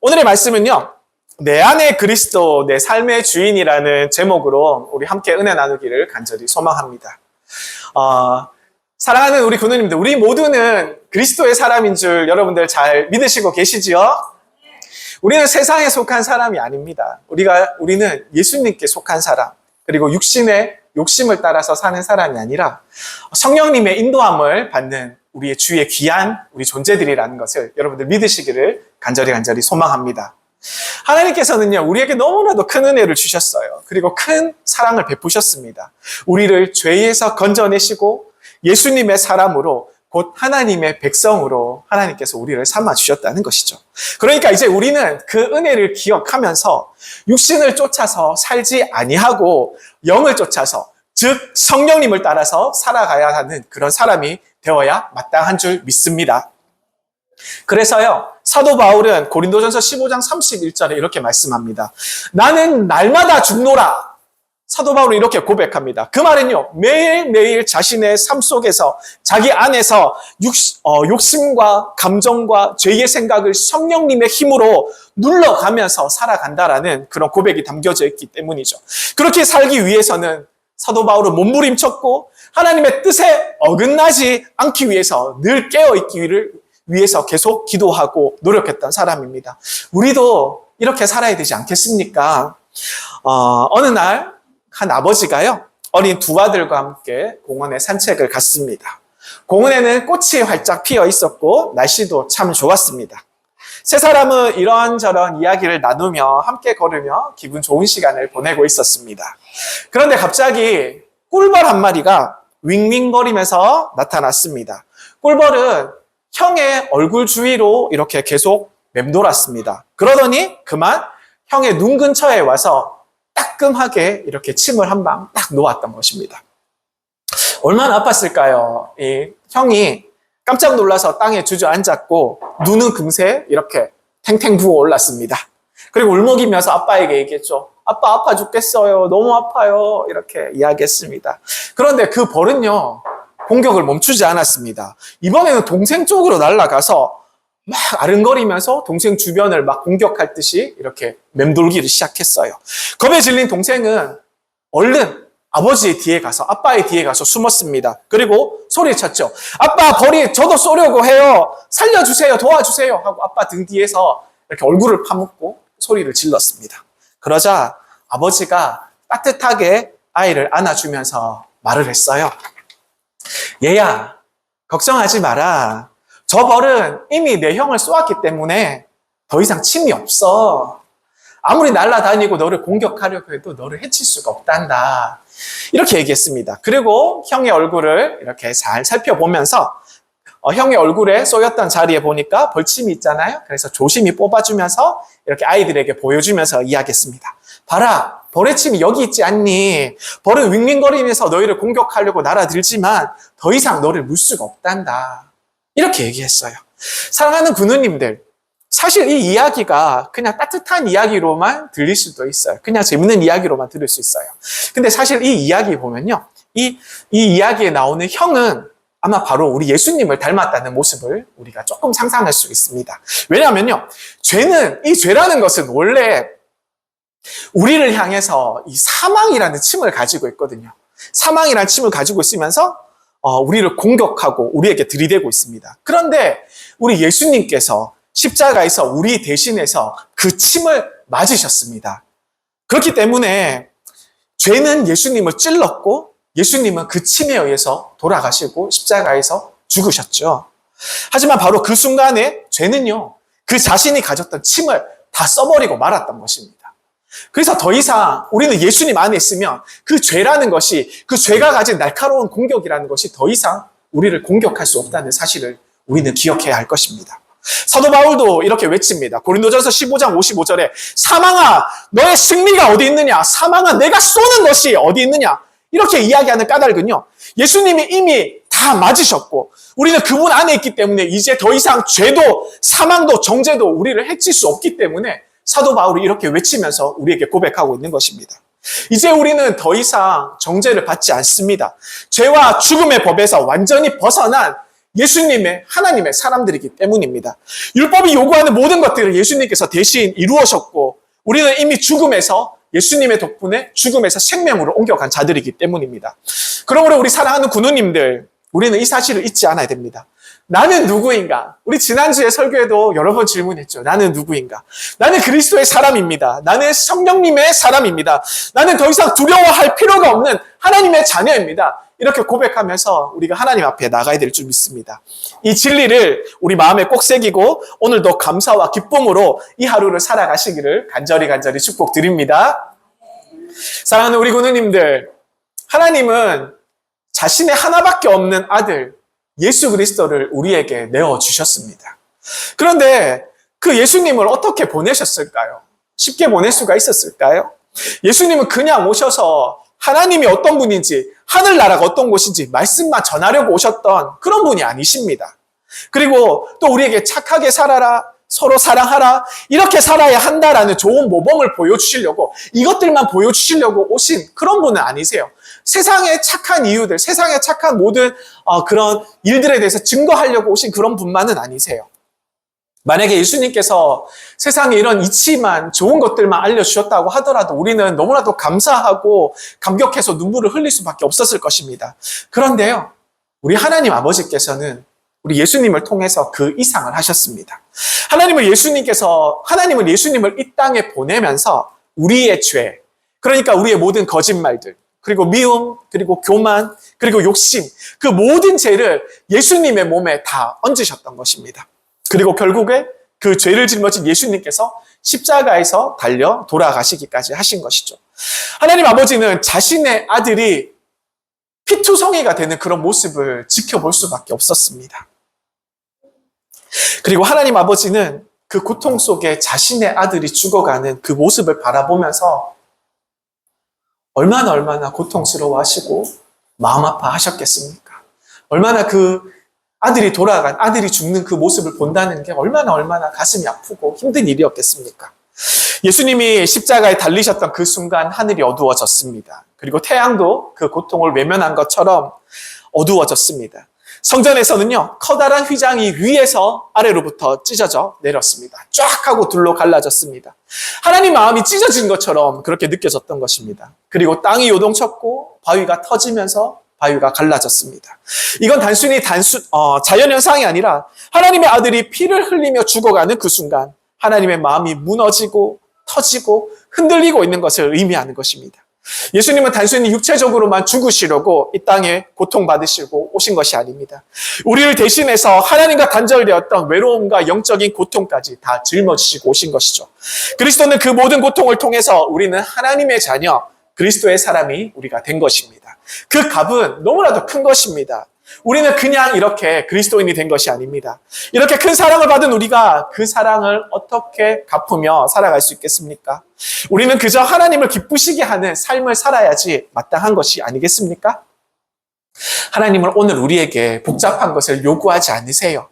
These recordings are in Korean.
오늘의 말씀은요, 내 안에 그리스도, 내 삶의 주인이라는 제목으로 우리 함께 은혜 나누기를 간절히 소망합니다. 사랑하는 우리 군우님들, 우리 모두는 그리스도의 사람인 줄 여러분들 잘 믿으시고 계시지요? 우리는 세상에 속한 사람이 아닙니다. 우리는 예수님께 속한 사람, 그리고 육신의 욕심을 따라서 사는 사람이 아니라 성령님의 인도함을 받는 우리의 주의 귀한 우리 존재들이라는 것을 여러분들 믿으시기를 간절히 소망합니다. 하나님께서는요, 우리에게 너무나도 큰 은혜를 주셨어요. 그리고 큰 사랑을 베푸셨습니다. 우리를 죄에서 건져내시고 예수님의 사람으로 곧 하나님의 백성으로 하나님께서 우리를 삼아주셨다는 것이죠. 그러니까 이제 우리는 그 은혜를 기억하면서 육신을 쫓아서 살지 아니하고 영을 쫓아서, 즉 성령님을 따라서 살아가야 하는 그런 사람이 되어야 마땅한 줄 믿습니다. 그래서요, 사도 바울은 고린도전서 15장 31절에 이렇게 말씀합니다. 나는 날마다 죽노라. 사도 바울은 이렇게 고백합니다. 그 말은요, 매일매일 자신의 삶 속에서 자기 안에서 욕심과 감정과 죄의 생각을 성령님의 힘으로 눌러가면서 살아간다라는 그런 고백이 담겨져 있기 때문이죠. 그렇게 살기 위해서는 사도 바울은 몸부림쳤고 하나님의 뜻에 어긋나지 않기 위해서 늘 깨어있기 위해서 계속 기도하고 노력했던 사람입니다. 우리도 이렇게 살아야 되지 않겠습니까? 어느 날 한 아버지가요, 어린 두 아들과 함께 공원에 산책을 갔습니다. 공원에는 꽃이 활짝 피어 있었고 날씨도 참 좋았습니다. 세 사람은 이런저런 이야기를 나누며 함께 걸으며 기분 좋은 시간을 보내고 있었습니다. 그런데 갑자기 꿀벌 한 마리가 윙윙거리면서 나타났습니다. 꿀벌은 형의 얼굴 주위로 이렇게 계속 맴돌았습니다. 그러더니 그만 형의 눈 근처에 와서 따끔하게 이렇게 침을 한 방 딱 놓았던 것입니다. 얼마나 아팠을까요? 이 형이 깜짝 놀라서 땅에 주저앉았고 눈은 금세 이렇게 탱탱 부어 올랐습니다. 그리고 울먹이면서 아빠에게 얘기했죠. 아빠 아파 죽겠어요. 너무 아파요. 이렇게 이야기했습니다. 그런데 그 벌은요, 공격을 멈추지 않았습니다. 이번에는 동생 쪽으로 날아가서 막 아른거리면서 동생 주변을 막 공격할 듯이 이렇게 맴돌기를 시작했어요. 겁에 질린 동생은 얼른 아버지의 뒤에 가서, 아빠의 뒤에 가서 숨었습니다. 그리고 소리쳤죠. 아빠, 벌이 저도 쏘려고 해요. 살려주세요. 도와주세요. 하고 아빠 등 뒤에서 이렇게 얼굴을 파묻고 소리를 질렀습니다. 그러자 아버지가 따뜻하게 아이를 안아주면서 말을 했어요. 얘야, 걱정하지 마라. 저 벌은 이미 내 형을 쏘았기 때문에 더 이상 침이 없어. 아무리 날아다니고 너를 공격하려고 해도 너를 해칠 수가 없단다. 이렇게 얘기했습니다. 그리고 형의 얼굴을 이렇게 잘 살펴보면서 형의 얼굴에 쏘였던 자리에 보니까 벌침이 있잖아요. 그래서 조심히 뽑아주면서 이렇게 아이들에게 보여주면서 이야기했습니다. 봐라, 벌의 침이 여기 있지 않니? 벌은 윙윙거리면서 너희를 공격하려고 날아들지만 더 이상 너를 물 수가 없단다. 이렇게 얘기했어요. 사랑하는 군우님들, 사실 이 이야기가 그냥 따뜻한 이야기로만 들릴 수도 있어요. 그냥 재밌는 이야기로만 들을 수 있어요. 근데 사실 이 이야기 보면요, 이 이야기에 나오는 형은 아마 바로 우리 예수님을 닮았다는 모습을 우리가 조금 상상할 수 있습니다. 왜냐하면요, 이 죄라는 것은 원래 우리를 향해서 이 사망이라는 침을 가지고 있거든요. 사망이라는 침을 가지고 있으면서 우리를 공격하고 우리에게 들이대고 있습니다. 그런데 우리 예수님께서 십자가에서 우리 대신해서 그 침을 맞으셨습니다. 그렇기 때문에 죄는 예수님을 찔렀고 예수님은 그 침에 의해서 돌아가시고 십자가에서 죽으셨죠. 하지만 바로 그 순간에 죄는요, 그 자신이 가졌던 침을 다 써버리고 말았던 것입니다. 그래서 더 이상 우리는 예수님 안에 있으면 그 죄라는 것이, 그 죄가 가진 날카로운 공격이라는 것이 더 이상 우리를 공격할 수 없다는 사실을 우리는 기억해야 할 것입니다. 사도 바울도 이렇게 외칩니다. 고린도전서 15장 55절에 사망아, 너의 승리가 어디 있느냐? 사망아, 내가 쏘는 것이 어디 있느냐? 이렇게 이야기하는 까닭은요, 예수님이 이미 다 맞으셨고 우리는 그분 안에 있기 때문에 이제 더 이상 죄도 사망도 정죄도 우리를 해칠 수 없기 때문에 사도 바울이 이렇게 외치면서 우리에게 고백하고 있는 것입니다. 이제 우리는 더 이상 정죄를 받지 않습니다. 죄와 죽음의 법에서 완전히 벗어난 예수님의, 하나님의 사람들이기 때문입니다. 율법이 요구하는 모든 것들을 예수님께서 대신 이루어셨고, 우리는 이미 죽음에서, 예수님의 덕분에 죽음에서 생명으로 옮겨간 자들이기 때문입니다. 그러므로 우리 사랑하는 군우님들, 우리는 이 사실을 잊지 않아야 됩니다. 나는 누구인가? 우리 지난주에 설교에도 여러 번 질문했죠. 나는 누구인가? 나는 그리스도의 사람입니다. 나는 성령님의 사람입니다. 나는 더 이상 두려워할 필요가 없는 하나님의 자녀입니다. 이렇게 고백하면서 우리가 하나님 앞에 나가야 될 줄 믿습니다. 이 진리를 우리 마음에 꼭 새기고 오늘도 감사와 기쁨으로 이 하루를 살아가시기를 간절히 축복드립니다. 사랑하는 우리 군우님들, 하나님은 자신의 하나밖에 없는 아들 예수 그리스도를 우리에게 내어주셨습니다. 그런데 그 예수님을 어떻게 보내셨을까요? 쉽게 보낼 수가 있었을까요? 예수님은 그냥 오셔서 하나님이 어떤 분인지, 하늘나라가 어떤 곳인지 말씀만 전하려고 오셨던 그런 분이 아니십니다. 그리고 또 우리에게 착하게 살아라, 서로 사랑하라, 이렇게 살아야 한다라는 좋은 모범을 보여주시려고, 이것들만 보여주시려고 오신 그런 분은 아니세요. 세상의 착한 이유들, 세상의 착한 모든 그런 일들에 대해서 증거하려고 오신 그런 분만은 아니세요. 만약에 예수님께서 세상에 이런 이치만, 좋은 것들만 알려주셨다고 하더라도 우리는 너무나도 감사하고 감격해서 눈물을 흘릴 수밖에 없었을 것입니다. 그런데요, 우리 하나님 아버지께서는 우리 예수님을 통해서 그 이상을 하셨습니다. 하나님은 예수님을 이 땅에 보내면서 우리의 죄, 그러니까 우리의 모든 거짓말들, 그리고 미움, 그리고 교만, 그리고 욕심, 그 모든 죄를 예수님의 몸에 다 얹으셨던 것입니다. 그리고 결국에 그 죄를 짊어진 예수님께서 십자가에서 달려 돌아가시기까지 하신 것이죠. 하나님 아버지는 자신의 아들이 피투성이가 되는 그런 모습을 지켜볼 수밖에 없었습니다. 그리고 하나님 아버지는 그 고통 속에 자신의 아들이 죽어가는 그 모습을 바라보면서 얼마나 고통스러워하시고 마음 아파하셨겠습니까? 얼마나 그 아들이 죽는 그 모습을 본다는 게 얼마나 가슴이 아프고 힘든 일이었겠습니까? 예수님이 십자가에 달리셨던 그 순간 하늘이 어두워졌습니다. 그리고 태양도 그 고통을 외면한 것처럼 어두워졌습니다. 성전에서는요, 커다란 휘장이 위에서 아래로부터 찢어져 내렸습니다. 쫙 하고 둘로 갈라졌습니다. 하나님 마음이 찢어진 것처럼 그렇게 느껴졌던 것입니다. 그리고 땅이 요동쳤고 바위가 터지면서 바위가 갈라졌습니다. 이건 단순히 자연현상이 아니라 하나님의 아들이 피를 흘리며 죽어가는 그 순간 하나님의 마음이 무너지고 터지고 흔들리고 있는 것을 의미하는 것입니다. 예수님은 단순히 육체적으로만 죽으시려고 이 땅에 고통받으시고 오신 것이 아닙니다. 우리를 대신해서 하나님과 단절되었던 외로움과 영적인 고통까지 다 짊어지시고 오신 것이죠. 그리스도는 그 모든 고통을 통해서 우리는 하나님의 자녀, 그리스도의 사람이 우리가 된 것입니다. 그 값은 너무나도 큰 것입니다. 우리는 그냥 이렇게 그리스도인이 된 것이 아닙니다. 이렇게 큰 사랑을 받은 우리가 그 사랑을 어떻게 갚으며 살아갈 수 있겠습니까? 우리는 그저 하나님을 기쁘시게 하는 삶을 살아야지 마땅한 것이 아니겠습니까? 하나님은 오늘 우리에게 복잡한 것을 요구하지 않으세요.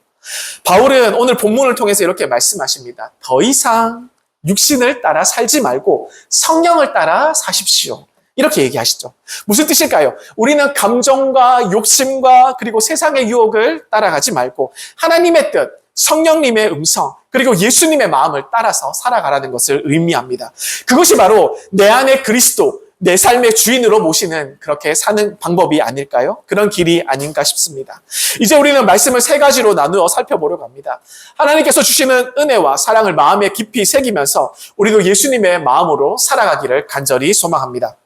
바울은 오늘 본문을 통해서 이렇게 말씀하십니다. 더 이상 육신을 따라 살지 말고 성령을 따라 사십시오. 이렇게 얘기하시죠. 무슨 뜻일까요? 우리는 감정과 욕심과 그리고 세상의 유혹을 따라가지 말고 하나님의 뜻, 성령님의 음성, 그리고 예수님의 마음을 따라서 살아가라는 것을 의미합니다. 그것이 바로 내 안에 그리스도, 내 삶의 주인으로 모시는 그렇게 사는 방법이 아닐까요? 그런 길이 아닌가 싶습니다. 이제 우리는 말씀을 세 가지로 나누어 살펴보려고 합니다. 하나님께서 주시는 은혜와 사랑을 마음에 깊이 새기면서 우리도 예수님의 마음으로 살아가기를 간절히 소망합니다.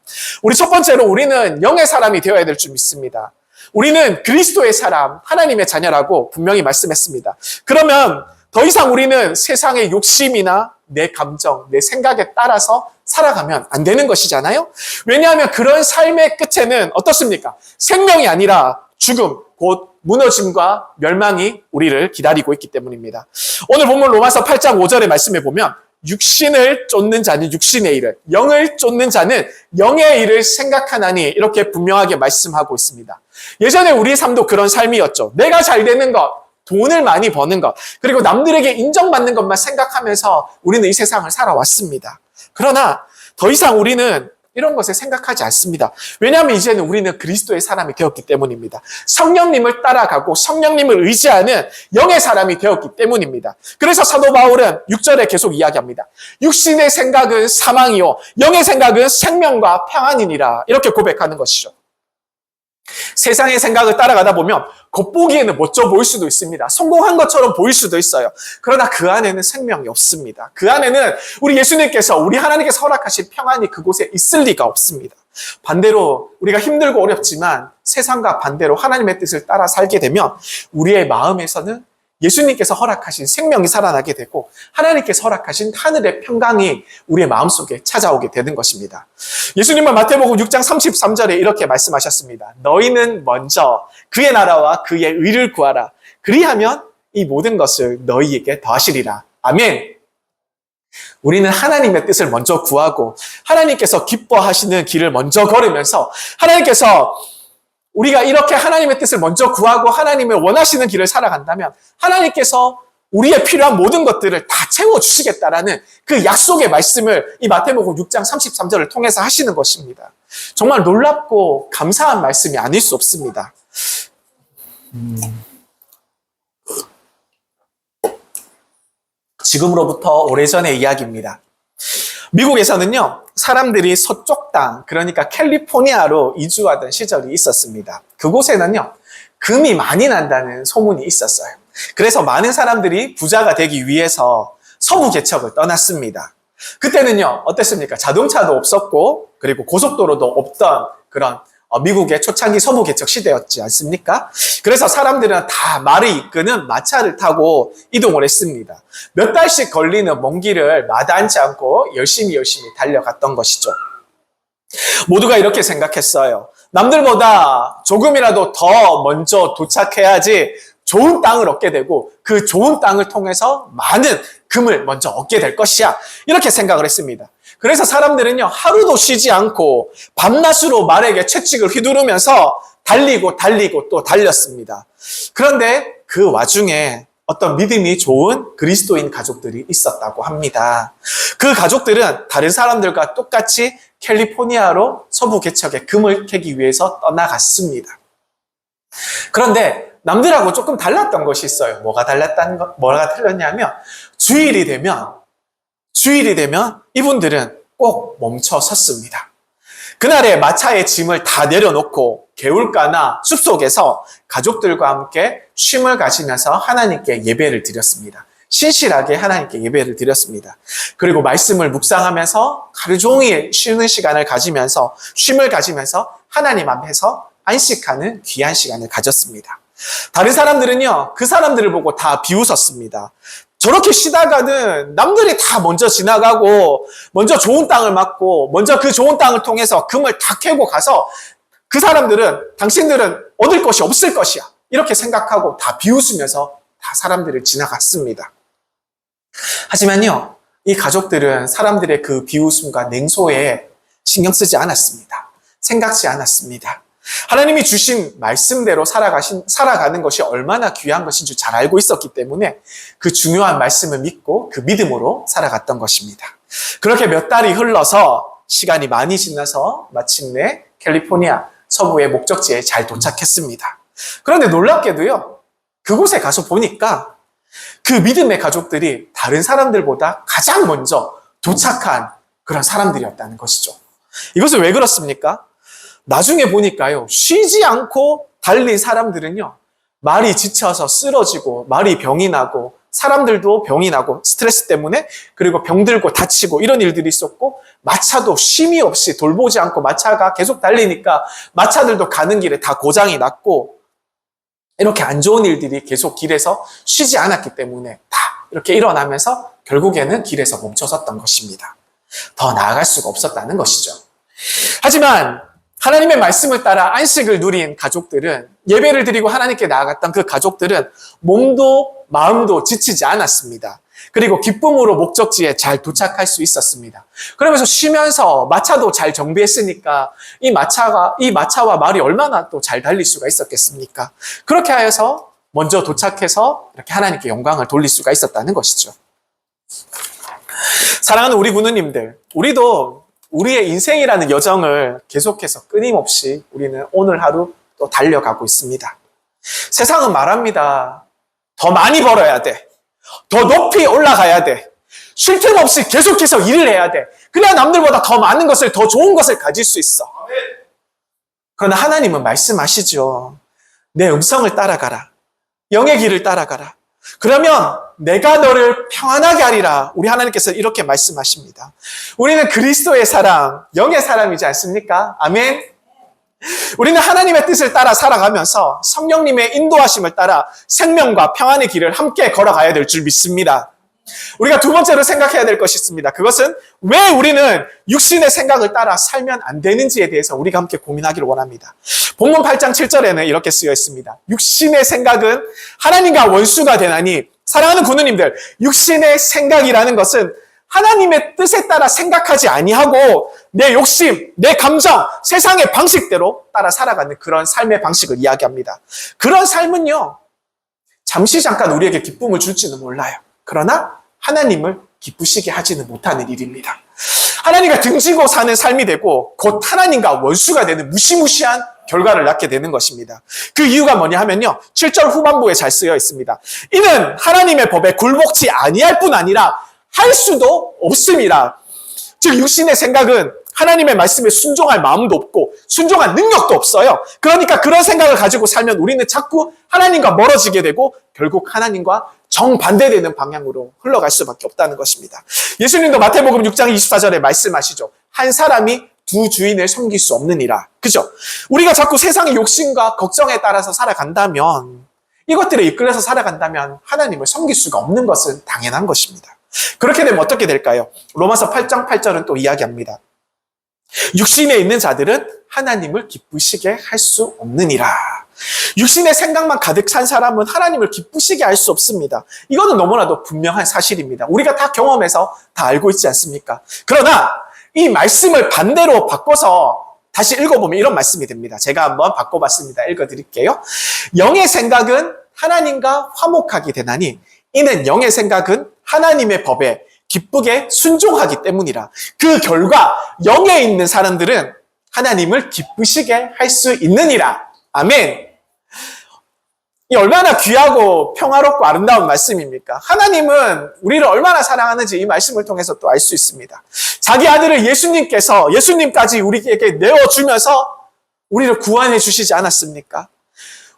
우리 첫 번째로 우리는 영의 사람이 되어야 될 줄 믿습니다. 우리는 그리스도의 사람, 하나님의 자녀라고 분명히 말씀했습니다. 그러면 더 이상 우리는 세상의 욕심이나 내 감정, 내 생각에 따라서 살아가면 안 되는 것이잖아요. 왜냐하면 그런 삶의 끝에는 어떻습니까? 생명이 아니라 죽음, 곧 무너짐과 멸망이 우리를 기다리고 있기 때문입니다. 오늘 본문 로마서 8장 5절의 말씀에 보면 육신을 쫓는 자는 육신의 일을, 영을 쫓는 자는 영의 일을 생각하나니 이렇게 분명하게 말씀하고 있습니다. 예전에 우리의 삶도 그런 삶이었죠. 내가 잘 되는 것, 돈을 많이 버는 것, 그리고 남들에게 인정받는 것만 생각하면서 우리는 이 세상을 살아왔습니다. 그러나 더 이상 우리는 이런 것을 생각하지 않습니다. 왜냐하면 이제는 우리는 그리스도의 사람이 되었기 때문입니다. 성령님을 따라가고 성령님을 의지하는 영의 사람이 되었기 때문입니다. 그래서 사도 바울은 6절에 계속 이야기합니다. 육신의 생각은 사망이요 영의 생각은 생명과 평안이니라, 이렇게 고백하는 것이죠. 세상의 생각을 따라가다 보면 겉보기에는 멋져 보일 수도 있습니다. 성공한 것처럼 보일 수도 있어요. 그러나 그 안에는 생명이 없습니다. 그 안에는 우리 예수님께서, 우리 하나님께서 허락하신 평안이 그곳에 있을 리가 없습니다. 반대로 우리가 힘들고 어렵지만 세상과 반대로 하나님의 뜻을 따라 살게 되면 우리의 마음에서는 예수님께서 허락하신 생명이 살아나게 되고 하나님께서 허락하신 하늘의 평강이 우리의 마음속에 찾아오게 되는 것입니다. 예수님은 마태복음 6장 33절에 이렇게 말씀하셨습니다. 너희는 먼저 그의 나라와 그의 의를 구하라. 그리하면 이 모든 것을 너희에게 더하시리라. 아멘. 우리는 하나님의 뜻을 먼저 구하고 하나님께서 기뻐하시는 길을 먼저 걸으면서 하나님께서 우리가 이렇게 하나님의 뜻을 먼저 구하고 하나님을 원하시는 길을 살아간다면 하나님께서 우리의 필요한 모든 것들을 다 채워주시겠다라는 그 약속의 말씀을 이 마태복음 6장 33절을 통해서 하시는 것입니다. 정말 놀랍고 감사한 말씀이 아닐 수 없습니다. 지금으로부터 오래전의 이야기입니다. 미국에서는요, 사람들이 서쪽 땅, 그러니까 캘리포니아로 이주하던 시절이 있었습니다. 그곳에는요, 금이 많이 난다는 소문이 있었어요. 그래서 많은 사람들이 부자가 되기 위해서 서부 개척을 떠났습니다. 그때는요, 어땠습니까? 자동차도 없었고, 그리고 고속도로도 없던 그런 미국의 초창기 서부 개척 시대였지 않습니까? 그래서 사람들은 다 말을 이끄는 마차를 타고 이동을 했습니다. 몇 달씩 걸리는 먼 길을 마다하지 않고 열심히 달려갔던 것이죠. 모두가 이렇게 생각했어요. 남들보다 조금이라도 더 먼저 도착해야지 좋은 땅을 얻게 되고 그 좋은 땅을 통해서 많은 금을 먼저 얻게 될 것이야. 이렇게 생각을 했습니다. 그래서 사람들은요, 하루도 쉬지 않고 밤낮으로 말에게 채찍을 휘두르면서 달리고 또 달렸습니다. 그런데 그 와중에 어떤 믿음이 좋은 그리스도인 가족들이 있었다고 합니다. 그 가족들은 다른 사람들과 똑같이 캘리포니아로 서부 개척에 금을 캐기 위해서 떠나갔습니다. 그런데 남들하고 조금 달랐던 것이 있어요. 뭐가 틀렸냐면 주일이 되면 이분들은 꼭 멈춰 섰습니다. 그날에 마차의 짐을 다 내려놓고 개울가나 숲속에서 가족들과 함께 쉼을 가지면서 하나님께 예배를 드렸습니다. 신실하게 하나님께 예배를 드렸습니다. 그리고 말씀을 묵상하면서 하루 종일 쉬는 시간을 가지면서 쉼을 가지면서 하나님 앞에서 안식하는 귀한 시간을 가졌습니다. 다른 사람들은요, 그 사람들을 보고 다 비웃었습니다. 저렇게 쉬다가는 남들이 다 먼저 지나가고 먼저 좋은 땅을 맞고 먼저 그 좋은 땅을 통해서 금을 다 캐고 가서 그 사람들은, 당신들은 얻을 것이 없을 것이야, 이렇게 생각하고 다 비웃으면서 다 사람들을 지나갔습니다. 하지만요, 이 가족들은 사람들의 그 비웃음과 냉소에 신경 쓰지 않았습니다. 생각지 않았습니다. 하나님이 주신 말씀대로 살아가는 것이 얼마나 귀한 것인 줄 잘 알고 있었기 때문에 그 중요한 말씀을 믿고 그 믿음으로 살아갔던 것입니다. 그렇게 몇 달이 흘러서 시간이 많이 지나서 마침내 캘리포니아 서부의 목적지에 잘 도착했습니다. 그런데 놀랍게도요, 그곳에 가서 보니까 그 믿음의 가족들이 다른 사람들보다 가장 먼저 도착한 그런 사람들이었다는 것이죠. 이것은 왜 그렇습니까? 나중에 보니까요, 쉬지 않고 달린 사람들은요, 말이 지쳐서 쓰러지고 말이 병이 나고 사람들도 병이 나고 스트레스 때문에, 그리고 병들고 다치고 이런 일들이 있었고, 마차도 쉼이 없이 돌보지 않고 마차가 계속 달리니까 마차들도 가는 길에 다 고장이 났고, 이렇게 안 좋은 일들이 계속 길에서 쉬지 않았기 때문에 다 이렇게 일어나면서 결국에는 길에서 멈춰섰던 것입니다. 더 나아갈 수가 없었다는 것이죠. 하지만 하나님의 말씀을 따라 안식을 누린 가족들은, 예배를 드리고 하나님께 나아갔던 그 가족들은 몸도 마음도 지치지 않았습니다. 그리고 기쁨으로 목적지에 잘 도착할 수 있었습니다. 그러면서 쉬면서 마차도 잘 정비했으니까 이 마차와 말이 얼마나 또 잘 달릴 수가 있었겠습니까? 그렇게 하여서 먼저 도착해서 이렇게 하나님께 영광을 돌릴 수가 있었다는 것이죠. 사랑하는 우리 부모님들, 우리도 우리의 인생이라는 여정을 계속해서 끊임없이 우리는 오늘 하루 또 달려가고 있습니다. 세상은 말합니다. 더 많이 벌어야 돼. 더 높이 올라가야 돼. 쉴 틈 없이 계속해서 일을 해야 돼. 그래야 남들보다 더 많은 것을, 더 좋은 것을 가질 수 있어. 그러나 하나님은 말씀하시죠. 내 음성을 따라가라. 영의 길을 따라가라. 그러면 내가 너를 평안하게 하리라. 우리 하나님께서 이렇게 말씀하십니다. 우리는 그리스도의 사람, 영의 사람이지 않습니까? 아멘. 우리는 하나님의 뜻을 따라 살아가면서 성령님의 인도하심을 따라 생명과 평안의 길을 함께 걸어가야 될 줄 믿습니다. 우리가 두 번째로 생각해야 될 것이 있습니다. 그것은 왜 우리는 육신의 생각을 따라 살면 안 되는지에 대해서 우리가 함께 고민하기를 원합니다. 본문 8장 7절에는 이렇게 쓰여 있습니다. 육신의 생각은 하나님과 원수가 되나니, 사랑하는 군우님들, 육신의 생각이라는 것은 하나님의 뜻에 따라 생각하지 아니하고 내 욕심, 내 감정, 세상의 방식대로 따라 살아가는 그런 삶의 방식을 이야기합니다. 그런 삶은요, 잠깐 우리에게 기쁨을 줄지는 몰라요. 그러나 하나님을 기쁘시게 하지는 못하는 일입니다. 하나님과 등지고 사는 삶이 되고 곧 하나님과 원수가 되는 무시무시한 결과를 낳게 되는 것입니다. 그 이유가 뭐냐 하면요, 7절 후반부에 잘 쓰여 있습니다. 이는 하나님의 법에 굴복치 아니할 뿐 아니라 할 수도 없습니다. 즉 육신의 생각은 하나님의 말씀에 순종할 마음도 없고 순종할 능력도 없어요. 그러니까 그런 생각을 가지고 살면 우리는 자꾸 하나님과 멀어지게 되고 결국 하나님과 정반대되는 방향으로 흘러갈 수밖에 없다는 것입니다. 예수님도 마태복음 6장 24절에 말씀하시죠. 한 사람이 두 주인을 섬길 수 없느니라. 그죠? 우리가 자꾸 세상의 욕심과 걱정에 따라서 살아간다면, 이것들에 이끌려서 살아간다면 하나님을 섬길 수가 없는 것은 당연한 것입니다. 그렇게 되면 어떻게 될까요? 로마서 8장 8절은 또 이야기합니다. 육신에 있는 자들은 하나님을 기쁘시게 할 수 없느니라. 육신의 생각만 가득 찬 사람은 하나님을 기쁘시게 할 수 없습니다. 이거는 너무나도 분명한 사실입니다. 우리가 다 경험해서 다 알고 있지 않습니까? 그러나 이 말씀을 반대로 바꿔서 다시 읽어보면 이런 말씀이 됩니다. 제가 한번 바꿔봤습니다. 읽어드릴게요. 영의 생각은 하나님과 화목하게 되나니 이는 영의 생각은 하나님의 법에 기쁘게 순종하기 때문이라. 그 결과 영에 있는 사람들은 하나님을 기쁘시게 할 수 있느니라. 아멘. 이 얼마나 귀하고 평화롭고 아름다운 말씀입니까? 하나님은 우리를 얼마나 사랑하는지 이 말씀을 통해서 또 알 수 있습니다. 자기 아들을 예수님까지 우리에게 내어주면서 우리를 구원해 주시지 않았습니까?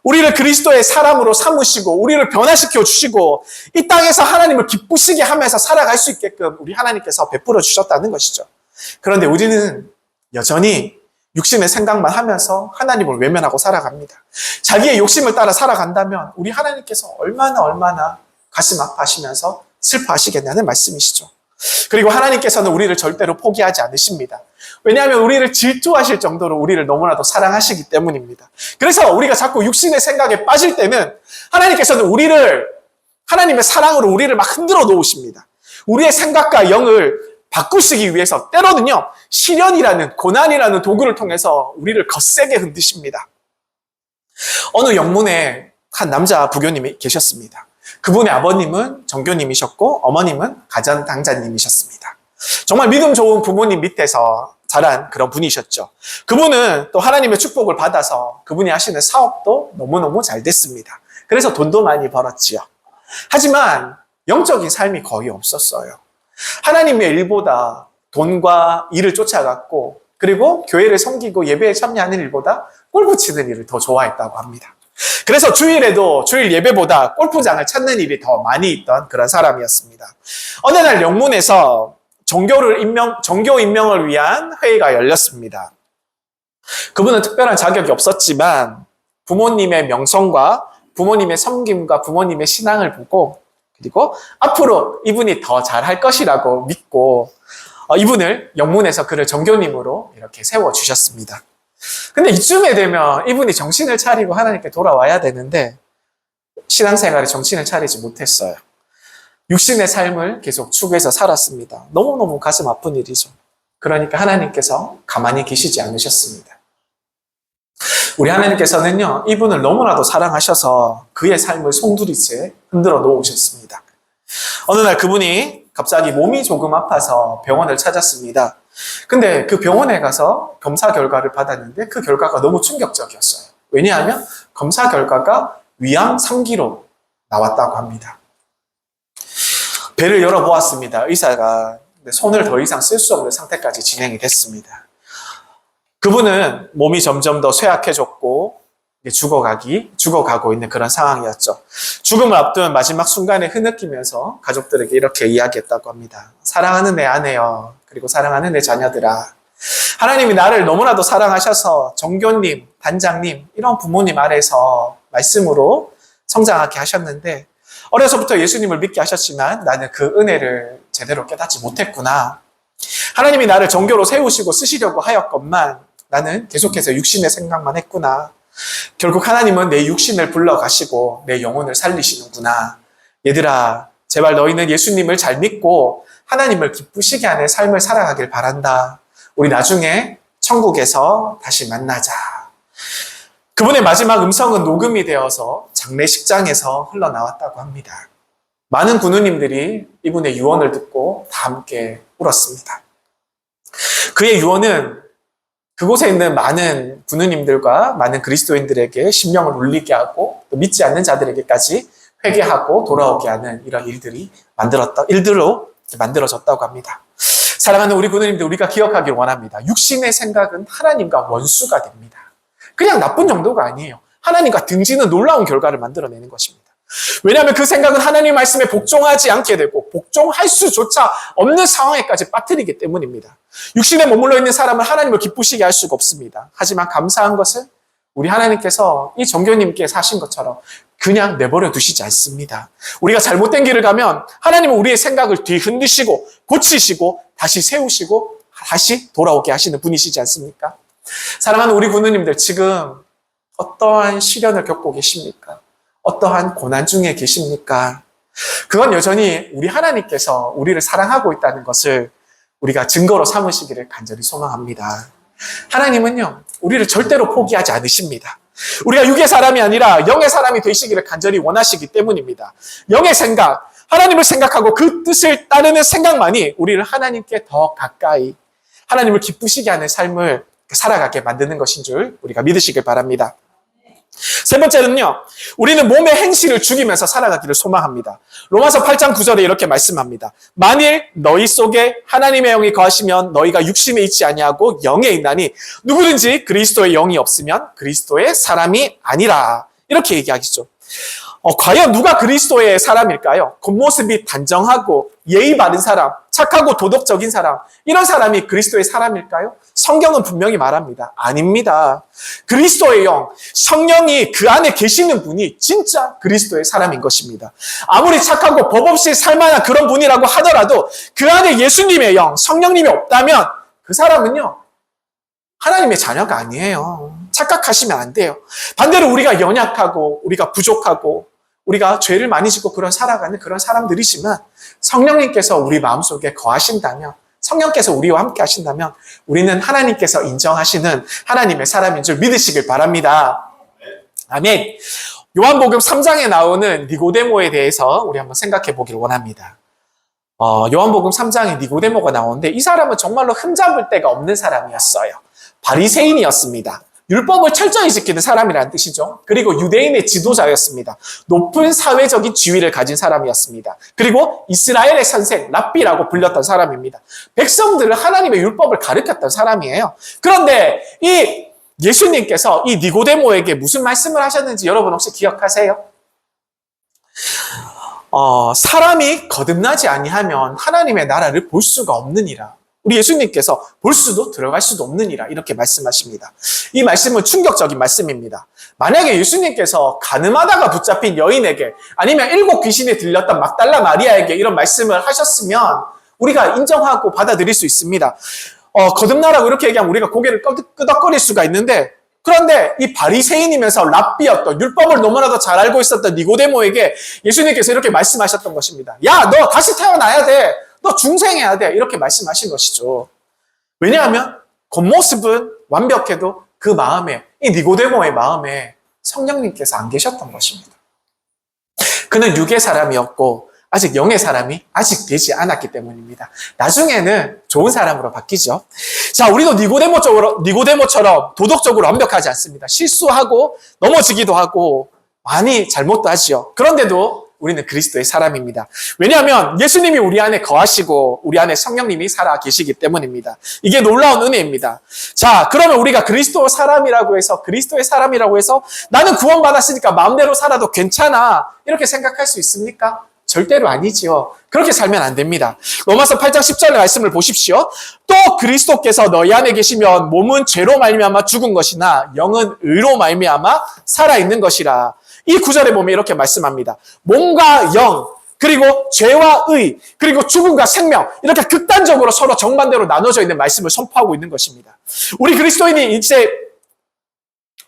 우리를 그리스도의 사람으로 삼으시고 우리를 변화시켜 주시고 이 땅에서 하나님을 기쁘시게 하면서 살아갈 수 있게끔 우리 하나님께서 베풀어 주셨다는 것이죠. 그런데 우리는 여전히 육신의 생각만 하면서 하나님을 외면하고 살아갑니다. 자기의 욕심을 따라 살아간다면 우리 하나님께서 얼마나 가슴 아파하시면서 슬퍼하시겠냐는 말씀이시죠. 그리고 하나님께서는 우리를 절대로 포기하지 않으십니다. 왜냐하면 우리를 질투하실 정도로 우리를 너무나도 사랑하시기 때문입니다. 그래서 우리가 자꾸 육신의 생각에 빠질 때는 하나님께서는 하나님의 사랑으로 우리를 막 흔들어 놓으십니다. 우리의 생각과 영을 바꾸시기 위해서 때로는요, 시련이라는, 고난이라는 도구를 통해서 우리를 거세게 흔드십니다. 어느 영문에 한 남자 부교님이 계셨습니다. 그분의 아버님은 정교님이셨고 어머님은 가정당자님이셨습니다. 정말 믿음 좋은 부모님 밑에서 자란 그런 분이셨죠. 그분은 또 하나님의 축복을 받아서 그분이 하시는 사업도 너무너무 잘 됐습니다. 그래서 돈도 많이 벌었지요. 하지만 영적인 삶이 거의 없었어요. 하나님의 일보다 돈과 일을 쫓아갔고, 그리고 교회를 섬기고 예배에 참여하는 일보다 골프 치는 일을 더 좋아했다고 합니다. 그래서 주일에도 주일 예배보다 골프장을 찾는 일이 더 많이 있던 그런 사람이었습니다. 어느 날 영문에서 종교 임명을 위한 회의가 열렸습니다. 그분은 특별한 자격이 없었지만 부모님의 명성과 부모님의 섬김과 부모님의 신앙을 보고, 그리고 앞으로 이분이 더 잘할 것이라고 믿고 이분을 영문에서 그를 정교님으로 이렇게 세워주셨습니다. 근데 이쯤에 되면 이분이 정신을 차리고 하나님께 돌아와야 되는데 신앙생활에 정신을 차리지 못했어요. 육신의 삶을 계속 추구해서 살았습니다. 너무너무 가슴 아픈 일이죠. 그러니까 하나님께서 가만히 계시지 않으셨습니다. 우리 하나님께서는요, 이분을 너무나도 사랑하셔서 그의 삶을 송두리째 흔들어 놓으셨습니다. 어느 날 그분이 갑자기 몸이 조금 아파서 병원을 찾았습니다. 근데 그 병원에 가서 검사 결과를 받았는데 그 결과가 너무 충격적이었어요. 왜냐하면 검사 결과가 위암 3기로 나왔다고 합니다. 배를 열어보았습니다. 의사가. 손을 더 이상 쓸 수 없는 상태까지 진행이 됐습니다. 그분은 몸이 점점 더 쇠약해졌고 죽어가고 있는 그런 상황이었죠. 죽음을 앞둔 마지막 순간에 흐느끼면서 가족들에게 이렇게 이야기했다고 합니다. 사랑하는 내 아내여, 그리고 사랑하는 내 자녀들아, 하나님이 나를 너무나도 사랑하셔서 정교님, 단장님, 이런 부모님 아래서 말씀으로 성장하게 하셨는데 어려서부터 예수님을 믿게 하셨지만 나는 그 은혜를 제대로 깨닫지 못했구나. 하나님이 나를 정교로 세우시고 쓰시려고 하였건만 나는 계속해서 육신의 생각만 했구나. 결국 하나님은 내 육신을 불러가시고 내 영혼을 살리시는구나. 얘들아, 제발 너희는 예수님을 잘 믿고 하나님을 기쁘시게 하는 삶을 살아가길 바란다. 우리 나중에 천국에서 다시 만나자. 그분의 마지막 음성은 녹음이 되어서 장례식장에서 흘러나왔다고 합니다. 많은 군우님들이 이분의 유언을 듣고 다 함께 울었습니다. 그의 유언은 그곳에 있는 많은 군우님들과 많은 그리스도인들에게 심령을 울리게 하고 또 믿지 않는 자들에게까지 회개하고 돌아오게 하는 이런 일들로 만들어졌다고 합니다. 사랑하는 우리 군우님들, 우리가 기억하길 원합니다. 육신의 생각은 하나님과 원수가 됩니다. 그냥 나쁜 정도가 아니에요. 하나님과 등지는 놀라운 결과를 만들어내는 것입니다. 왜냐하면 그 생각은 하나님 말씀에 복종하지 않게 되고 복종할 수조차 없는 상황에까지 빠뜨리기 때문입니다. 육신에 머물러 있는 사람은 하나님을 기쁘시게 할 수가 없습니다. 하지만 감사한 것은 우리 하나님께서 이 정교님께 사신 것처럼 그냥 내버려 두시지 않습니다. 우리가 잘못된 길을 가면 하나님은 우리의 생각을 뒤흔드시고 고치시고 다시 세우시고 다시 돌아오게 하시는 분이시지 않습니까? 사랑하는 우리 군우님들, 지금 어떠한 시련을 겪고 계십니까? 어떠한 고난 중에 계십니까? 그건 여전히 우리 하나님께서 우리를 사랑하고 있다는 것을 우리가 증거로 삼으시기를 간절히 소망합니다. 하나님은요, 우리를 절대로 포기하지 않으십니다. 우리가 육의 사람이 아니라 영의 사람이 되시기를 간절히 원하시기 때문입니다. 영의 생각, 하나님을 생각하고 그 뜻을 따르는 생각만이 우리를 하나님께 더 가까이, 하나님을 기쁘시게 하는 삶을 살아가게 만드는 것인 줄 우리가 믿으시길 바랍니다. 세 번째는요, 우리는 몸의 행실을 죽이면서 살아가기를 소망합니다. 로마서 8장 9절에 이렇게 말씀합니다. 만일 너희 속에 하나님의 영이 거하시면 너희가 육신에 있지 아니하고 영에 있나니 누구든지 그리스도의 영이 없으면 그리스도의 사람이 아니라. 이렇게 얘기하시죠. 과연 누가 그리스도의 사람일까요? 겉모습이 단정하고 예의 바른 사람, 착하고 도덕적인 사람, 이런 사람이 그리스도의 사람일까요? 성경은 분명히 말합니다. 아닙니다. 그리스도의 영, 성령이 그 안에 계시는 분이 진짜 그리스도의 사람인 것입니다. 아무리 착하고 법 없이 살만한 그런 분이라고 하더라도 그 안에 예수님의 영, 성령님이 없다면 그 사람은요, 하나님의 자녀가 아니에요. 착각하시면 안 돼요. 반대로 우리가 연약하고 우리가 부족하고 우리가 죄를 많이 짓고 그런 살아가는 그런 사람들이지만 성령님께서 우리 마음속에 거하신다면, 성령께서 우리와 함께 하신다면 우리는 하나님께서 인정하시는 하나님의 사람인 줄 믿으시길 바랍니다. 아멘. 요한복음 3장에 나오는 니고데모에 대해서 우리 한번 생각해 보길 원합니다. 요한복음 3장에 니고데모가 나오는데 이 사람은 정말로 흠잡을 데가 없는 사람이었어요. 바리새인이었습니다. 율법을 철저히 지키는 사람이라는 뜻이죠. 그리고 유대인의 지도자였습니다. 높은 사회적인 지위를 가진 사람이었습니다. 그리고 이스라엘의 선생, 랍비라고 불렸던 사람입니다. 백성들을 하나님의 율법을 가르쳤던 사람이에요. 그런데 이 예수님께서 이 니고데모에게 무슨 말씀을 하셨는지 여러분 혹시 기억하세요? 사람이 거듭나지 아니하면 하나님의 나라를 볼 수가 없느니라. 우리 예수님께서 볼 수도 들어갈 수도 없느니라 이렇게 말씀하십니다. 이 말씀은 충격적인 말씀입니다. 만약에 예수님께서 가늠하다가 붙잡힌 여인에게 아니면 7 귀신이 들렸던 막달라 마리아에게 이런 말씀을 하셨으면 우리가 인정하고 받아들일 수 있습니다. 거듭나라고 이렇게 얘기하면 우리가 고개를 끄덕거릴 수가 있는데, 그런데 이 바리새인이면서 랍비였던, 율법을 너무나도 잘 알고 있었던 니고데모에게 예수님께서 이렇게 말씀하셨던 것입니다. 야, 너 다시 태어나야 돼. 너 중생해야 돼. 이렇게 말씀하신 것이죠. 왜냐하면 겉모습은 완벽해도 그 마음에, 이 니고데모의 마음에 성령님께서 안 계셨던 것입니다. 그는 육의 사람이었고 아직 영의 사람이 아직 되지 않았기 때문입니다. 나중에는 좋은 사람으로 바뀌죠. 자, 우리도 니고데모처럼 도덕적으로 완벽하지 않습니다. 실수하고 넘어지기도 하고 많이 잘못도 하지요. 그런데도 우리는 그리스도의 사람입니다. 왜냐하면 예수님이 우리 안에 거하시고 우리 안에 성령님이 살아 계시기 때문입니다. 이게 놀라운 은혜입니다. 자, 그러면 우리가 그리스도의 사람이라고 해서 나는 구원받았으니까 마음대로 살아도 괜찮아 이렇게 생각할 수 있습니까? 절대로 아니지요. 그렇게 살면 안 됩니다. 로마서 8장 10절의 말씀을 보십시오. 또 그리스도께서 너희 안에 계시면 몸은 죄로 말미암아 죽은 것이나 영은 의로 말미암아 살아있는 것이라. 이 구절에 보면 이렇게 말씀합니다. 몸과 영, 그리고 죄와 의, 그리고 죽음과 생명, 이렇게 극단적으로 서로 정반대로 나눠져 있는 말씀을 선포하고 있는 것입니다. 우리 그리스도인이 이제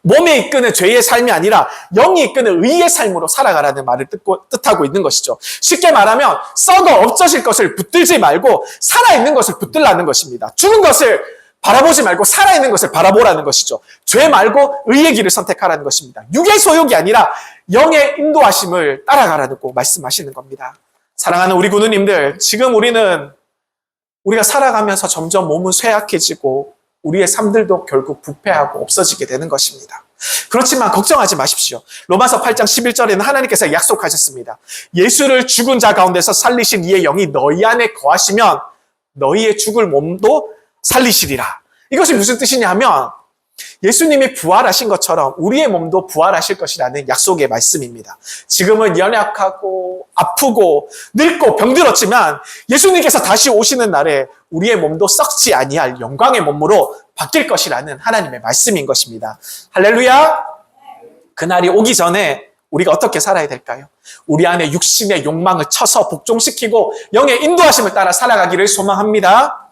몸에 이끄는 죄의 삶이 아니라 영이 이끄는 의의 삶으로 살아가라는 말을 뜻하고 있는 것이죠. 쉽게 말하면 썩어 없어질 것을 붙들지 말고 살아있는 것을 붙들라는 것입니다. 죽은 것을 바라보지 말고 살아있는 것을 바라보라는 것이죠. 죄 말고 의의 길을 선택하라는 것입니다. 육의 소욕이 아니라 영의 인도하심을 따라가라고 말씀하시는 겁니다. 사랑하는 우리 군우님들, 지금 우리가 살아가면서 점점 몸은 쇠약해지고 우리의 삶들도 결국 부패하고 없어지게 되는 것입니다. 그렇지만 걱정하지 마십시오. 로마서 8장 11절에는 하나님께서 약속하셨습니다. 예수를 죽은 자 가운데서 살리신 이의 영이 너희 안에 거하시면 너희의 죽을 몸도 살리시리라. 이것이 무슨 뜻이냐 하면 예수님이 부활하신 것처럼 우리의 몸도 부활하실 것이라는 약속의 말씀입니다. 지금은 연약하고 아프고 늙고 병들었지만 예수님께서 다시 오시는 날에 우리의 몸도 썩지 아니할 영광의 몸으로 바뀔 것이라는 하나님의 말씀인 것입니다. 할렐루야! 그날이 오기 전에 우리가 어떻게 살아야 될까요? 우리 안에 육신의 욕망을 쳐서 복종시키고 영의 인도하심을 따라 살아가기를 소망합니다.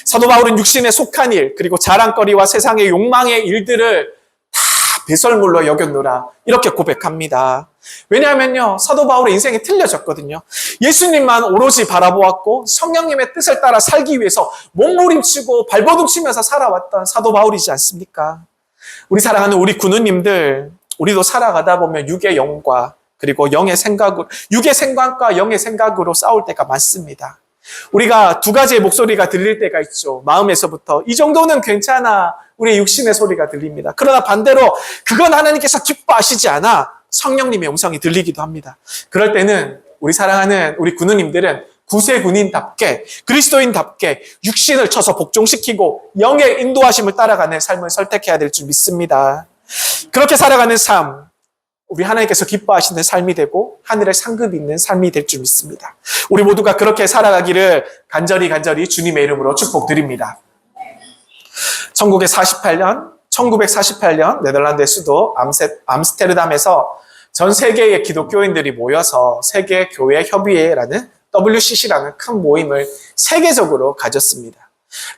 사도 바울은 육신에 속한 일, 그리고 자랑거리와 세상의 욕망의 일들을 다 배설물로 여겼노라 이렇게 고백합니다. 왜냐하면요, 사도 바울의 인생이 틀려졌거든요. 예수님만 오로지 바라보았고 성령님의 뜻을 따라 살기 위해서 몸부림치고 발버둥치면서 살아왔던 사도 바울이지 않습니까? 우리 사랑하는 우리 군우님들, 우리도 살아가다 보면 육의 영과 그리고 육의 생각과 영의 생각으로 싸울 때가 많습니다. 우리가 두 가지의 목소리가 들릴 때가 있죠. 마음에서부터 이 정도는 괜찮아, 우리의 육신의 소리가 들립니다. 그러나 반대로 그건 하나님께서 기뻐하시지 않아 성령님의 음성이 들리기도 합니다. 그럴 때는 우리 사랑하는 우리 군우님들은 구세군인답게 그리스도인답게 육신을 쳐서 복종시키고 영의 인도하심을 따라가는 삶을 선택해야 될 줄 믿습니다. 그렇게 살아가는 삶, 우리 하나님께서 기뻐하시는 삶이 되고 하늘의 상급이 있는 삶이 될 줄 믿습니다. 우리 모두가 그렇게 살아가기를 간절히 주님의 이름으로 축복드립니다. 1948년 네덜란드의 수도 암스테르담에서 전 세계의 기독교인들이 모여서 세계교회협의회라는 WCC라는 큰 모임을 세계적으로 가졌습니다.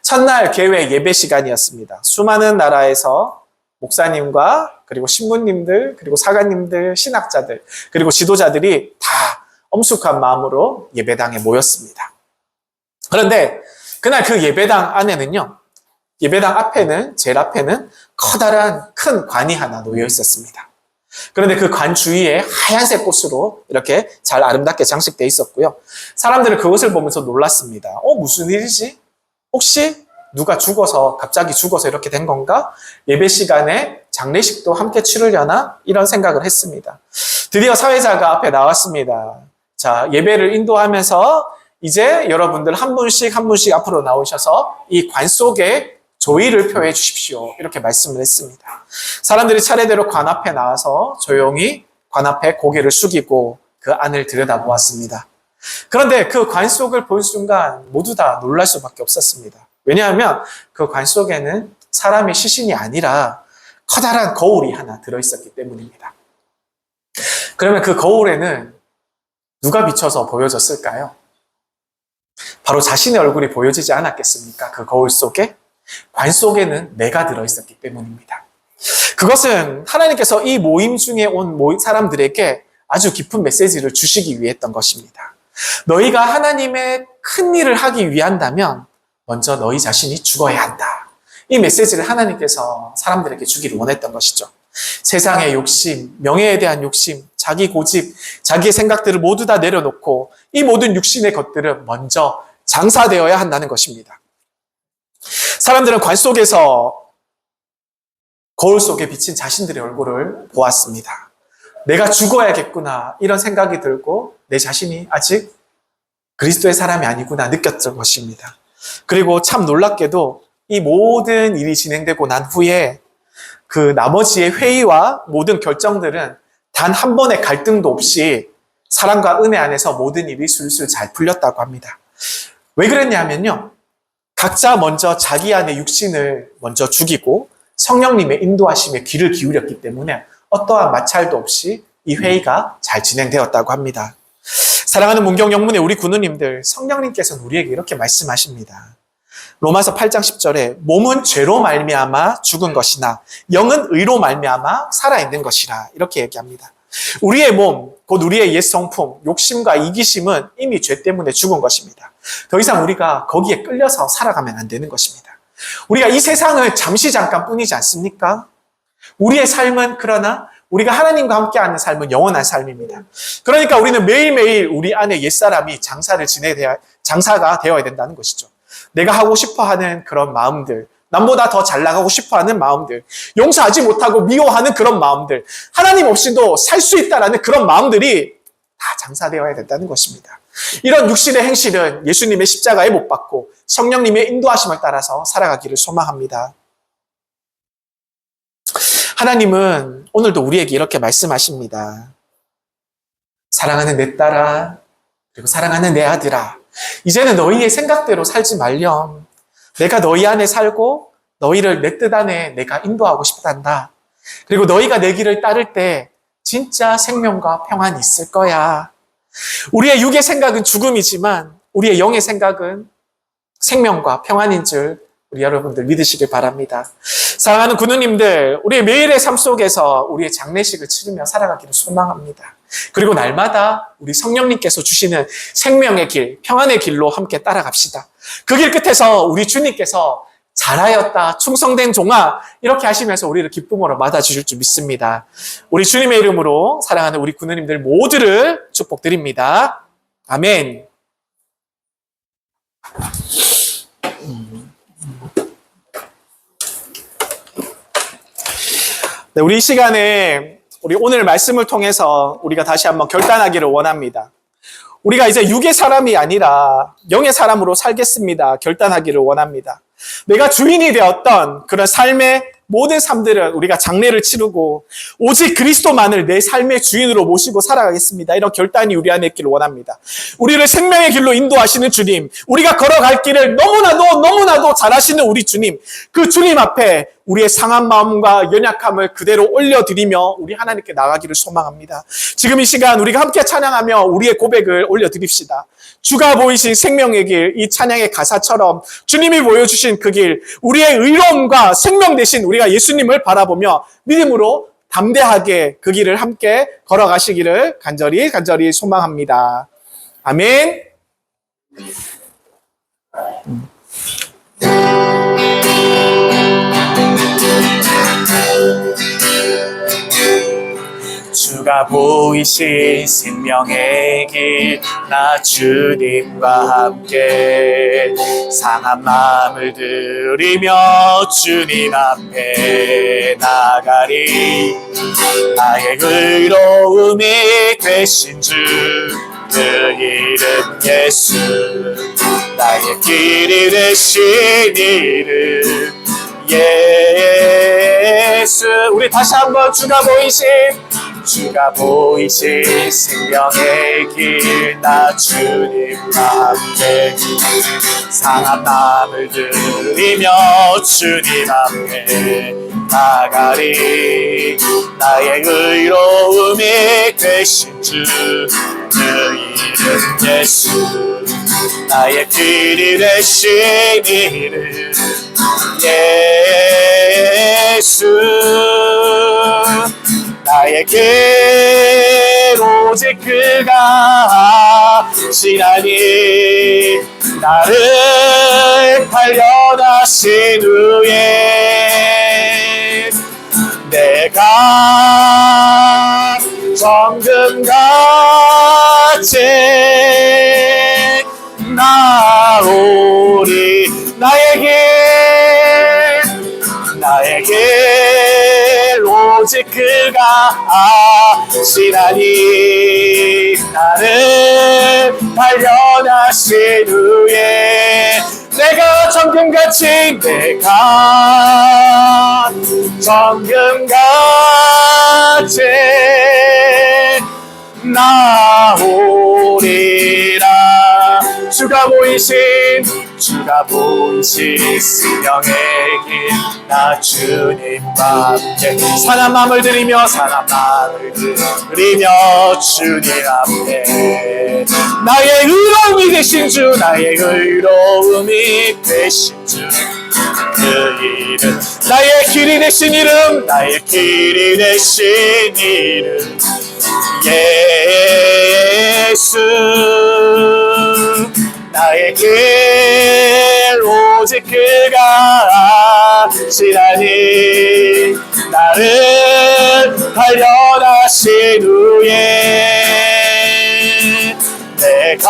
첫날 개회 예배 시간이었습니다. 수많은 나라에서 목사님과 그리고 신부님들, 그리고 사관님들, 신학자들, 그리고 지도자들이 다 엄숙한 마음으로 예배당에 모였습니다. 그런데 그날 그 예배당 안에는요, 예배당 앞에는, 제일 앞에는 커다란 큰 관이 하나 놓여 있었습니다. 그런데 그 관 주위에 하얀색 꽃으로 이렇게 잘 아름답게 장식되어 있었고요. 사람들은 그것을 보면서 놀랐습니다. 무슨 일이지? 혹시 누가 갑자기 죽어서 이렇게 된 건가? 예배 시간에 장례식도 함께 치르려나? 이런 생각을 했습니다. 드디어 사회자가 앞에 나왔습니다. 자, 예배를 인도하면서 이제 여러분들 한 분씩 앞으로 나오셔서 이 관 속에 조의를 표해 주십시오. 이렇게 말씀을 했습니다. 사람들이 차례대로 관 앞에 나와서 조용히 관 앞에 고개를 숙이고 그 안을 들여다보았습니다. 그런데 그 관 속을 본 순간 모두 다 놀랄 수밖에 없었습니다. 왜냐하면 그 관 속에는 사람의 시신이 아니라 커다란 거울이 하나 들어있었기 때문입니다. 그러면 그 거울에는 누가 비춰서 보여졌을까요? 바로 자신의 얼굴이 보여지지 않았겠습니까? 그 거울 속에? 관 속에는 내가 들어있었기 때문입니다. 그것은 하나님께서 이 모임 중에 온 사람들에게 아주 깊은 메시지를 주시기 위해 했던 것입니다. 너희가 하나님의 큰 일을 하기 위한다면 먼저 너희 자신이 죽어야 한다. 이 메시지를 하나님께서 사람들에게 주기를 원했던 것이죠. 세상의 욕심, 명예에 대한 욕심, 자기 고집, 자기의 생각들을 모두 다 내려놓고 이 모든 육신의 것들은 먼저 장사되어야 한다는 것입니다. 사람들은 관 속에서 거울 속에 비친 자신들의 얼굴을 보았습니다. 내가 죽어야겠구나 이런 생각이 들고 내 자신이 아직 그리스도의 사람이 아니구나 느꼈던 것입니다. 그리고 참 놀랍게도 이 모든 일이 진행되고 난 후에 그 나머지의 회의와 모든 결정들은 단 한 번의 갈등도 없이 사랑과 은혜 안에서 모든 일이 술술 잘 풀렸다고 합니다. 왜 그랬냐면요. 각자 먼저 자기 안의 육신을 먼저 죽이고 성령님의 인도하심에 귀를 기울였기 때문에 어떠한 마찰도 없이 이 회의가 잘 진행되었다고 합니다. 사랑하는 문경 영문의 우리 군우님들, 성령님께서는 우리에게 이렇게 말씀하십니다. 로마서 8장 10절에 몸은 죄로 말미암아 죽은 것이나 영은 의로 말미암아 살아있는 것이라 이렇게 얘기합니다. 우리의 몸, 곧 우리의 옛 성품, 욕심과 이기심은 이미 죄 때문에 죽은 것입니다. 더 이상 우리가 거기에 끌려서 살아가면 안 되는 것입니다. 우리가 이 세상을 잠시 잠깐뿐이지 않습니까? 우리의 삶은 그러나 우리가 하나님과 함께하는 삶은 영원한 삶입니다. 그러니까 우리는 매일매일 우리 안에 옛사람이 장사가 되어야 된다는 것이죠. 내가 하고 싶어하는 그런 마음들, 남보다 더 잘 나가고 싶어하는 마음들, 용서하지 못하고 미워하는 그런 마음들, 하나님 없이도 살 수 있다라는 그런 마음들이 다 장사되어야 된다는 것입니다. 이런 육신의 행실은 예수님의 십자가에 못 박고 성령님의 인도하심을 따라서 살아가기를 소망합니다. 하나님은 오늘도 우리에게 이렇게 말씀하십니다. 사랑하는 내 딸아, 그리고 사랑하는 내 아들아, 이제는 너희의 생각대로 살지 말렴. 내가 너희 안에 살고 너희를 내 뜻 안에 내가 인도하고 싶단다. 그리고 너희가 내 길을 따를 때 진짜 생명과 평안이 있을 거야. 우리의 육의 생각은 죽음이지만 우리의 영의 생각은 생명과 평안인 줄 우리 여러분들 믿으시길 바랍니다. 사랑하는 군우님들, 우리의 매일의 삶 속에서 우리의 장례식을 치르며 살아가기를 소망합니다. 그리고 날마다 우리 성령님께서 주시는 생명의 길, 평안의 길로 함께 따라갑시다. 그 길 끝에서 우리 주님께서 잘하였다, 충성된 종아 이렇게 하시면서 우리를 기쁨으로 맞아주실 줄 믿습니다. 우리 주님의 이름으로 사랑하는 우리 군우님들 모두를 축복드립니다. 아멘. 네, 우리 이 시간에 우리 오늘 말씀을 통해서 우리가 다시 한번 결단하기를 원합니다. 우리가 이제 육의 사람이 아니라 영의 사람으로 살겠습니다. 결단하기를 원합니다. 내가 주인이 되었던 그런 삶의 모든 삶들은 우리가 장례를 치르고 오직 그리스도만을 내 삶의 주인으로 모시고 살아가겠습니다. 이런 결단이 우리 안에 있기를 원합니다. 우리를 생명의 길로 인도하시는 주님, 우리가 걸어갈 길을 너무나도 잘하시는 우리 주님, 그 주님 앞에 우리의 상한 마음과 연약함을 그대로 올려드리며 우리 하나님께 나가기를 소망합니다. 지금 이 시간 우리가 함께 찬양하며 우리의 고백을 올려드립시다. 주가 보이신 생명의 길, 이 찬양의 가사처럼 주님이 보여주신 그 길, 우리의 의로움과 생명 되신 우리가 예수님을 바라보며 믿음으로 담대하게 그 길을 함께 걸어가시기를 간절히 소망합니다. 아멘. 주가 보이신 생명의 길, 나 주님과 함께 상한 마음을 들이며 주님 앞에 나가리. 나의 의로움이 되신 주, 그 이름 예수. 나의 길이 되신 이름 예수. 우리 다시 한번 주가 보이신 생명의 길, 나 주님과 함께 상한 마음을 들이며 주님 앞에 나가리. 나의 의로움이 되신 주, 그 이름 예수. 나의 길이 되신 이름 예수. 나의 길 오직 그가 하시나니. 나를 발견하신 후에 내가 정금 하시나니 나를 발견하신 후에 내가 정금같이 나오리라. 주가 보이신 생명의 길 나 주님과 함께 상한 마음을 들이며 주님 앞에 나의 의로움이 되신 주 그 이름 나의 길이 되신 이름 예수 나의 길 오직 그가 하시나니 나를 발견하신 후에 내가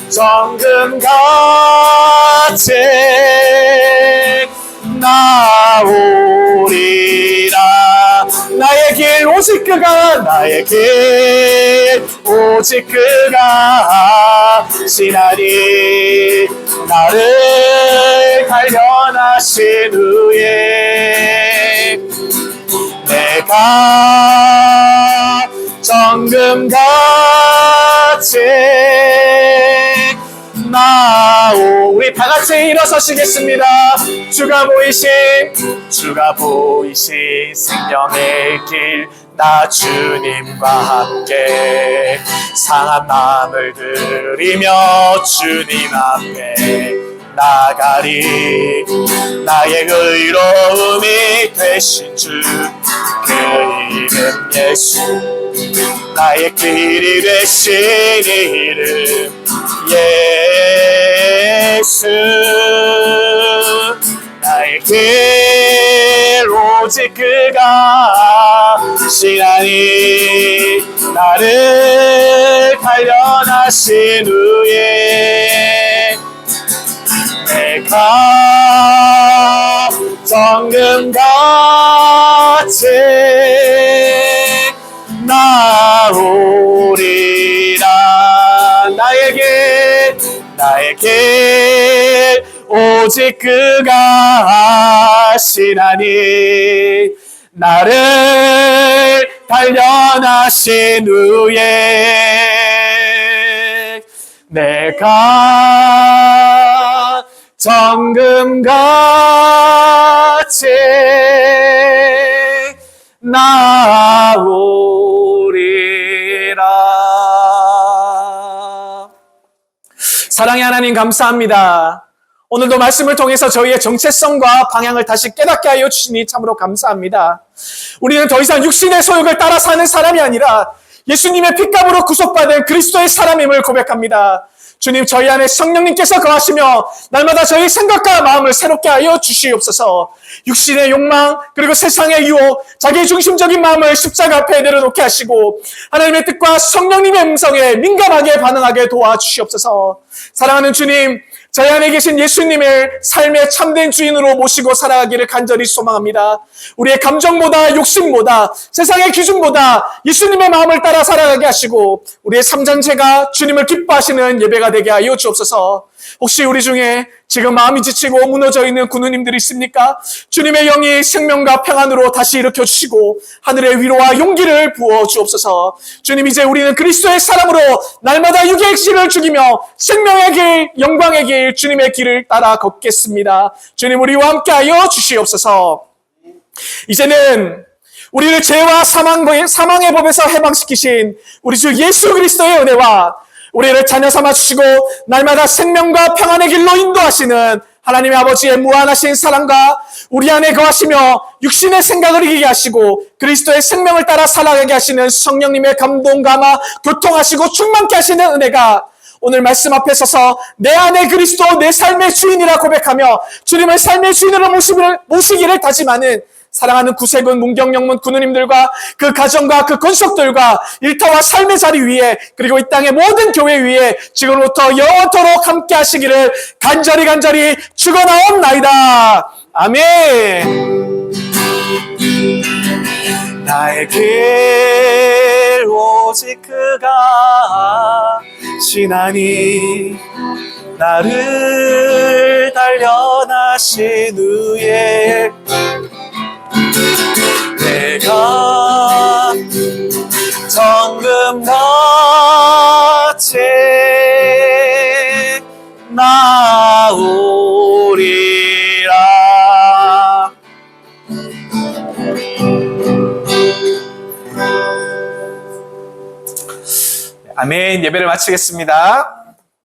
정금같이 나오리라. 나의 길 오직 그가 하시나니 나를 발견하신 후에 내가 정금같이 우리 다 같이 일어서시겠습니다. 주가 보이신 생명의 길 나 주님과 함께 상한 마음을 들이며 주님 앞에 나가리. 나의 의로움이 되신 주 그 이름 예수 나의 길이 되신 이름 예수 나의 길 오직 그가 하시나니 나를 발견하신 후에 내가 정금같이 나오리라. 나의 길 오직 그가 하시나니 나를 발견하신 후에 내가 정금같이 나오리라. 사랑의 하나님 감사합니다. 오늘도 말씀을 통해서 저희의 정체성과 방향을 다시 깨닫게 하여 주시니 참으로 감사합니다. 우리는 더 이상 육신의 소욕을 따라 사는 사람이 아니라 예수님의 핏값으로 구속받은 그리스도의 사람임을 고백합니다. 주님, 저희 안에 성령님께서 거하시며 날마다 저희 생각과 마음을 새롭게 하여 주시옵소서. 육신의 욕망 그리고 세상의 유혹, 자기 중심적인 마음을 십자가 앞에 내려놓게 하시고 하나님의 뜻과 성령님의 음성에 민감하게 반응하게 도와주시옵소서. 사랑하는 주님, 저희 안에 계신 예수님을 삶의 참된 주인으로 모시고 살아가기를 간절히 소망합니다. 우리의 감정보다 욕심보다 세상의 기준보다 예수님의 마음을 따라 살아가게 하시고 우리의 삶 전체가 주님을 기뻐하시는 예배가 되게 하여 주옵소서. 혹시 우리 중에 지금 마음이 지치고 무너져 있는 군우님들이 있습니까? 주님의 영이 생명과 평안으로 다시 일으켜 주시고 하늘의 위로와 용기를 부어 주옵소서. 주님, 이제 우리는 그리스도의 사람으로 날마다 육의 씨를 죽이며 생명의 길, 영광의 길, 주님의 길을 따라 걷겠습니다. 주님, 우리와 함께하여 주시옵소서. 이제는 우리를 죄와 사망의 법에서 해방시키신 우리 주 예수 그리스도의 은혜와 우리를 자녀 삼아 주시고 날마다 생명과 평안의 길로 인도하시는 하나님의 아버지의 무한하신 사랑과 우리 안에 거하시며 육신의 생각을 이기게 하시고 그리스도의 생명을 따라 살아가게 하시는 성령님의 감동, 감화, 교통하시고 충만케 하시는 은혜가 오늘 말씀 앞에 서서 내 안에 그리스도 내 삶의 주인이라 고백하며 주님을 삶의 주인으로 모시기를 다짐하는 사랑하는 구세군, 문경영문 군우님들과 그 가정과 그 권속들과 일터와 삶의 자리 위에 그리고 이 땅의 모든 교회 위에 지금부터 영원토록 함께 하시기를 간절히 축원하옵나이다. 아멘. 나의 길 오직 그가 지나니 나를 단련하신 후에 내가 정금같이 나오리라. 아멘. 예배를 마치겠습니다.